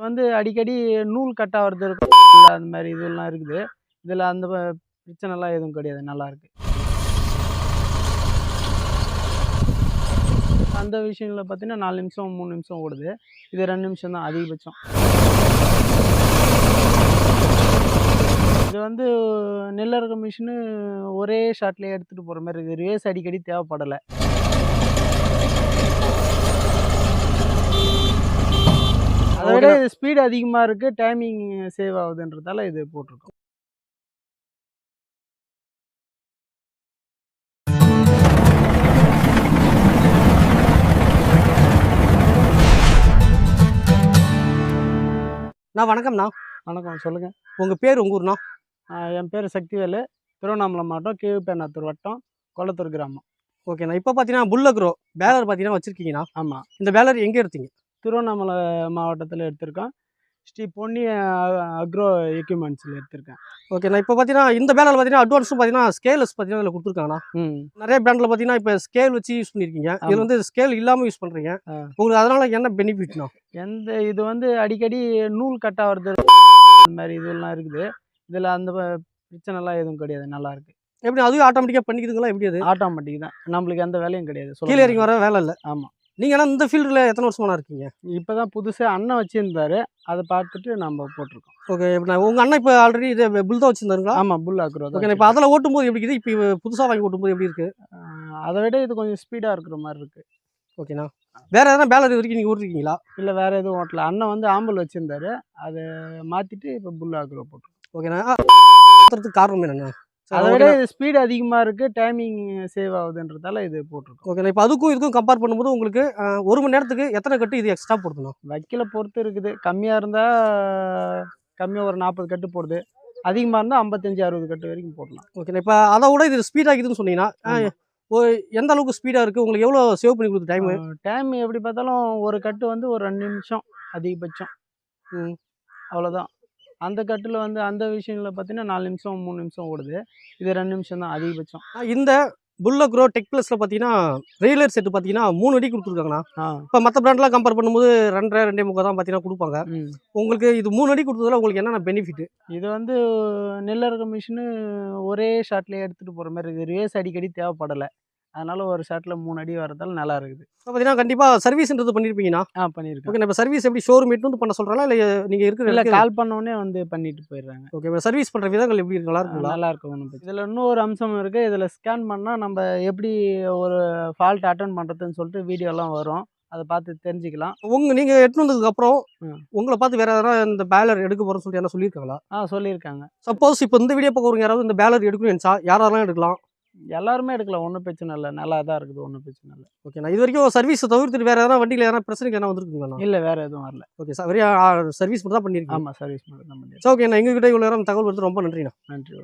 வந்து அடிக்கடி நூல் கட் ஆவறது இருக்கும். அந்த மாரி இதெல்லாம் இருக்குது. இதில அந்த பிரச்சனைலாம் எதுவும் கிடையாது. நல்லாயிருக்கு. அந்த விஷயங்கள்ல பார்த்தீங்கன்னா 4 நிமிஷம், 3 நிமிஷம் ஓடுது. இது 2 நிமிஷம் தான் அதிகபட்சம். இது வந்து நெல் அறுக்கிற மிஷினு ஒரே ஷாட்லயே எடுத்துட்டு போற மாரி இருக்கு. ரேஸ் அடிக்கடி தேவைப்படல. அத விட இது ஸ்பீடு அதிகமா இருக்கு. டைமிங் சேவ் ஆகுதுன்றதால இது போட்டிருக்கோம். வணக்கம்ண்ணா. வணக்கம். சொல்லுங்க. உங்க பேர், உங்க ஊர்ண்ணா? என் பேரு சக்திவேலு. திருவண்ணாமலை மாவட்டம், கீழ்பெண்ணாத்தூர் வட்டம், கொளத்தூர் கிராமம். ஓகேண்ணா. இப்போ பார்த்தீங்கன்னா புல் அக்ரோ பேலர் பார்த்தீங்கன்னா வச்சிருக்கீங்கண்ணா. ஆமா. இந்த பேலர் எங்கே எடுத்தீங்க? திருவண்ணாமலை மாவட்டத்தில எடுத்திருக்கோம். ஸ்ரீ பொன்னி அக்ரோ எக்யூப்மெண்ட்ஸில் எடுத்திருக்கேன். ஓகேண்ணா. இப்போ பார்த்தீங்கன்னா இந்த பேலர் பார்த்தீங்கன்னா அட்வான்ஸும் பார்த்தீங்கன்னா ஸ்கேல்ஸ் பார்த்தீங்கன்னா இதில் கொடுத்துருக்காங்கண்ணா. நிறைய பிராண்டில் பார்த்தீங்கன்னா இப்போ ஸ்கேல் வச்சு யூஸ் பண்ணியிருக்கீங்க. இதில் வந்து ஸ்கேல் இல்லாமல் யூஸ் பண்ணுறீங்க. உங்களுக்கு அதனால என்ன பெனிஃபிட்ண்ணா? இது வந்து அடிக்கடி நூல் கட் ஆவறது அந்த மாதிரி இதெல்லாம் இருக்குது. இதில் அந்த பிரச்சனைலாம் எதுவும் கிடையாது. நல்லாயிருக்கு. எப்படி அதுவும் ஆட்டோமேட்டிக்காக பண்ணிக்குதுங்களா? எப்படி அது? ஆட்டோமேட்டிக் தான். நம்மளுக்கு எந்த வேலையும் கிடையாது. கீழே இறங்கி வர வேலை இல்லை. ஆமாம். நீங்கள் ஆனால் இந்த ஃபீல்டில் எத்தனை வருஷமா இருக்கீங்க? இப்போ தான் புதுசாக அண்ணன் வச்சுருந்தாரு. அதை பார்த்துட்டு நம்ம போட்டிருக்கோம். ஓகே. இப்போ உங்கள் அண்ணன் இப்போ ஆல்ரெடி இது புல் தான் வச்சுருந்தாருங்களா? ஆமாம், புல் அக்ரோ தான். ஓகே. இப்போ அதில் ஓட்டும்போது எப்படி இருக்குது? இப்போ புதுசாக வாங்கி ஓட்டும்போது எப்படி இருக்குது? அதை விட இது கொஞ்சம் ஸ்பீடாக இருக்கிற மாதிரி இருக்குது. ஓகேண்ணா. வேறு எதனா பேலர் வரைக்கும் நீங்கள் ஓட்டிருக்கீங்களா? இல்லை, வேறு எதுவும் ஓட்டல. அண்ணன் வந்து ஆம்பல் வச்சுருந்தாரு. அதை மாற்றிட்டு இப்போ புல் அக்ரோ போட்டிருக்கோம். ஓகேண்ணா. காரணம் என்னண்ணா? அதை விட இது ஸ்பீடு அதிகமாக இருக்குது. டைமிங் சேவ் ஆகுதுன்றதால இது போட்டிருக்கோம். ஓகேண்ணா. இப்போ அதுக்கும் இதுக்கும் கம்பேர் பண்ணும்போது உங்களுக்கு 1 மணி நேரத்துக்கு எத்தனை கட்டு இது எக்ஸ்ட்ரா போடுதுண்ணா? வைக்கல பொறுத்து இருக்குது. கம்மியாக இருந்தால் கம்மியாக ஒரு 40 கட்டு போடுது. அதிகமாக இருந்தால் 55, 60 கட்டு வரைக்கும் போடலாம். ஓகேண்ணா. இப்போ அதை விட இது ஸ்பீட் ஆகிதுன்னு சொன்னீங்கன்னா எந்த அளவுக்கு ஸ்பீடாக இருக்குது? உங்களுக்கு எவ்வளோ சேவ் பண்ணி கொடுத்து டைமு? டைம் எப்படி பார்த்தாலும் ஒரு கட்டு வந்து ஒரு 2 நிமிஷம் அதிகபட்சம். அவ்வளோதான். அந்த கட்டில் வந்து அந்த விஷயங்களில் பார்த்தீங்கன்னா 4 நிமிஷம், 3 நிமிஷம் ஓடுது. இது 2 நிமிஷம் தான் அதிகபட்சம். இந்த புல் அக்ரோ டெக் ப்ளஸில் பார்த்தீங்கன்னா ரெகுலர் செட்டு பார்த்தீங்கன்னா 3 அடி கொடுத்துருக்காங்கண்ணா. இப்போ மற்ற பிராண்ட்லாம் கம்பேர் பண்ணும்போது 2.5, 2.25 தான் பார்த்தீங்கன்னா கொடுப்பாங்க. உங்களுக்கு இது 3 அடி கொடுத்ததுல உங்களுக்கு என்னென்ன பெனிஃபிட்? இது வந்து நெல் அறுக்கிற மிஷினு ஒரே ஷாட்லேயே எடுத்துகிட்டு போகிற மாதிரி இருக்குது. ரேஸ் அடிக்கடி தேவைப்படலை. அதனால ஒரு ஷாட்டில் 3 அடி வரதால நல்லா இருக்குது. இப்போ பார்த்தீங்கன்னா கண்டிப்பாக சர்வீஸ்ன்றது பண்ணியிருப்பீங்கண்ணா? பண்ணியிருக்கேன். ஓகே. இப்போ சர்வீஸ் எப்படி ஷோரூம் எட்டு வந்து பண்ண சொல்கிறாங்களா, இல்லை நீங்கள் இருக்கிற இல்லை கால் பண்ணோடனே வந்து பண்ணிட்டு போயிடுறாங்க. ஓகே. இப்போ சர்வீஸ் பண்ணுற விதங்கள் எப்படி இருக்கு? நல்லா இருக்குங்களா? நல்லா இருக்கும். ஒன்றும் இதில் இன்னொரு அம்சம் இருக்குது. இதில் ஸ்கேன் பண்ணால் நம்ம எப்படி ஒரு ஃபால்ட் அட்டன் பண்ணுறதுன்னு சொல்லிட்டு வீடியோலாம் வரும். அதை பார்த்து தெரிஞ்சுக்கலாம். நீங்கள் எட்டு வந்ததுக்கப்புறம் உங்களை பார்த்து வேறு எதனா இந்த பேலர் எடுக்க போகிறோன்னு சொல்லிட்டு என்ன சொல்லியிருக்காங்களா? சொல்லியிருக்காங்க. சப்போஸ் இப்போ இந்த வீடியோ பார்க்குறவங்க யாராவது இந்த பேலர் எடுக்கணும்னு நினச்சா யாரெல்லாம் எடுக்கலாம்? எல்லாருமே எடுக்கலாம். ஒன்றும் பிரச்சனை இல்லை. நல்லா தான் இருக்குது. ஒன்றும் பிரச்சனை இல்லை. ஓகே. நான் இது வரைக்கும் சர்வீஸை தவிர்த்துட்டு வேறு எதனா வண்டியில் எதனா பிரச்சனைக்கு எதனா வந்துருக்குங்களா? இல்லை, வேறு எதுவும் வரல. Okay sir. வெறும் சர்வீஸ் மட்டும் தான் பண்ணியிருக்கேன். ஆமாம், சர்வீஸ் மட்டும் தான் பண்ணியிருக்கேன். சார். ஓகே. நான் எங்ககிட்ட இவ்வளோ நேரம் தகவல் வந்து ரொம்ப நன்றிண்ணா. நன்றி.